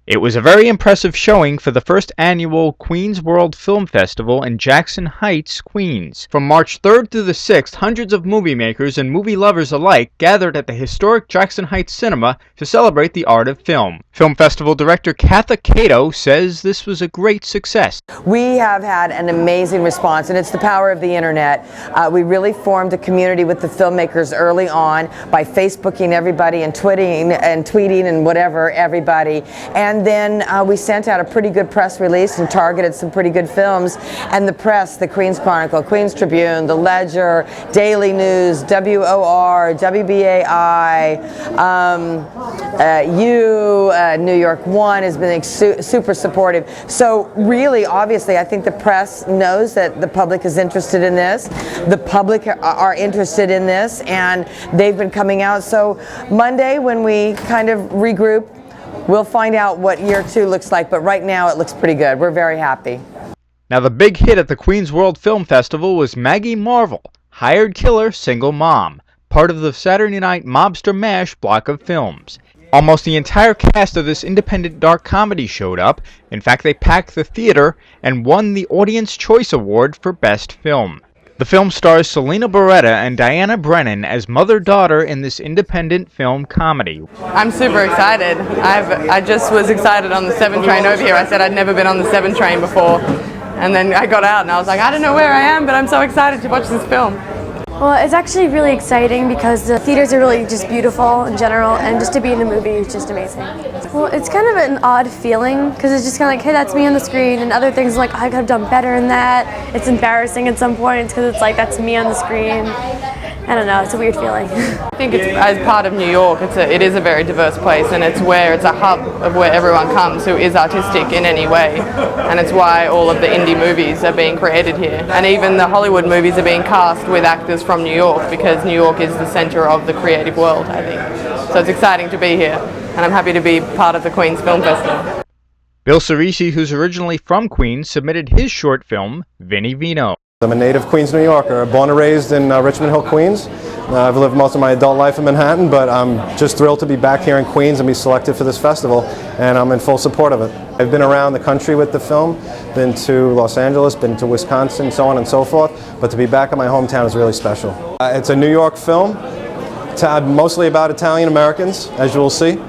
It was a very impressive showing for the first annual Queens World Film Festival in Jackson Heights, Queens. From March 3rd through the 6th, hundreds of movie makers and movie lovers alike gathered at the historic Jackson Heights Cinema to celebrate the art of film. Film Festival Director Katha Cato says this was a great success. We have had an amazing response, and it's the power of the internet. We really formed a community with the filmmakers early on by Facebooking everybody and tweeting and whatever everybody. And then we sent out a pretty good press release and targeted some pretty good films. And the press, the Queens Chronicle, Queens Tribune, The Ledger, Daily News, WOR, WBAI, New York One has been super supportive. So really, obviously, I think the press knows that the public is interested in this. The public are interested in this, and they've been coming out. So Monday, when we kind of regroup, we'll find out what year 2 looks like, but right now it looks pretty good. We're very happy. Now the big hit at the Queens World Film Festival was Maggie Marvel, Hired Killer, Single Mom, part of the Saturday night Mobster Mash block of films. Almost the entire cast of this independent dark comedy showed up. In fact, they packed the theater and won the Audience Choice Award for Best Film. The film stars Selena Beretta and Diana Brennan as mother-daughter in this independent film comedy. I'm super excited. I just was excited on the 7 train over here. I said I'd never been on the 7 train before. And then I got out and I was like, I don't know where I am, but I'm so excited to watch this film. Well, it's actually really exciting because the theaters are really just beautiful in general, and just to be in a movie is just amazing. Well, it's kind of an odd feeling because it's just kind of like, hey, that's me on the screen, and other things like, I could have done better in that. It's embarrassing at some points because it's like, that's me on the screen. I don't know, it's a weird feeling. I think it's, as part of New York, it is a very diverse place, and it's a hub of where everyone comes who is artistic in any way, and it's why all of the indie movies are being created here, and even the Hollywood movies are being cast with actors from New York, because New York is the center of the creative world, I think. So it's exciting to be here, and I'm happy to be part of the Queens Film Festival. Bill Cerisi, who's originally from Queens, submitted his short film, Vino. I'm a native Queens, New Yorker, born and raised in Richmond Hill, Queens. I've lived most of my adult life in Manhattan, but I'm just thrilled to be back here in Queens and be selected for this festival, and I'm in full support of it. I've been around the country with the film, been to Los Angeles, been to Wisconsin, so on and so forth, but to be back in my hometown is really special. It's a New York film, mostly about Italian Americans, as you will see.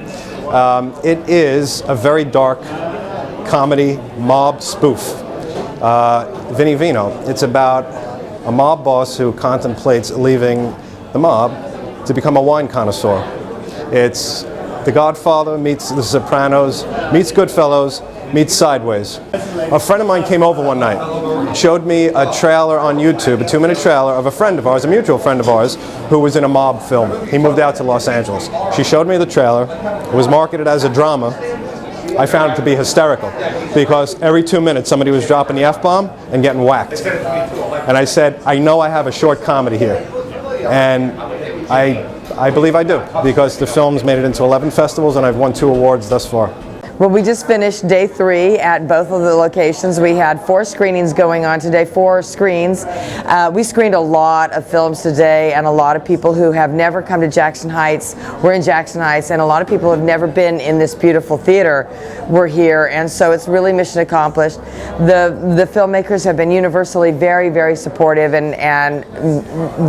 It is a very dark comedy mob spoof. Vino. It's about a mob boss who contemplates leaving the mob to become a wine connoisseur. It's The Godfather meets The Sopranos, meets Goodfellas, meets Sideways. A friend of mine came over one night, showed me a trailer on YouTube, a 2-minute trailer of a friend of ours, a mutual friend of ours, who was in a mob film. He moved out to Los Angeles. She showed me the trailer. It was marketed as a drama. I found it to be hysterical because every 2 minutes somebody was dropping the F-bomb and getting whacked. And I said, I know I have a short comedy here. And I believe I do, because the film's made it into 11 festivals and I've won 2 awards thus far. Well, we just finished day 3 at both of the locations. We had 4 screenings going on today, 4 screens. We screened a lot of films today, and a lot of people who have never come to Jackson Heights were in Jackson Heights, and a lot of people who have never been in this beautiful theater were here, and so it's really mission accomplished. The filmmakers have been universally very, very supportive and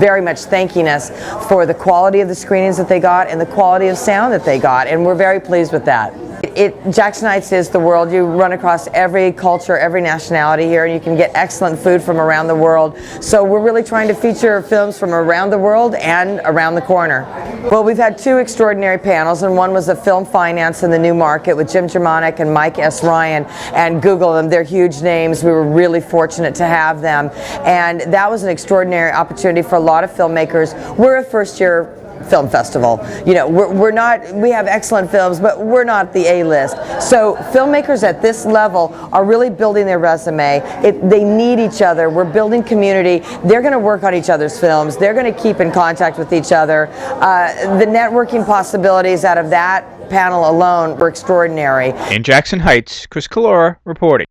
very much thanking us for the quality of the screenings that they got and the quality of sound that they got, and we're very pleased with that. Jackson Heights is the world. You run across every culture, every nationality here, and you can get excellent food from around the world. So we're really trying to feature films from around the world and around the corner. Well, we've had 2 extraordinary panels, and one was a film finance in the new market with Jim Germanic and Mike S. Ryan, and Google them. They're huge names. We were really fortunate to have them, and that was an extraordinary opportunity for a lot of filmmakers. We're a first-year film festival. You know, we have excellent films, but we're not the A-list. So filmmakers at this level are really building their resume. They need each other. We're building community. They're going to work on each other's films. They're going to keep in contact with each other. The networking possibilities out of that panel alone were extraordinary. In Jackson Heights, Collora reporting.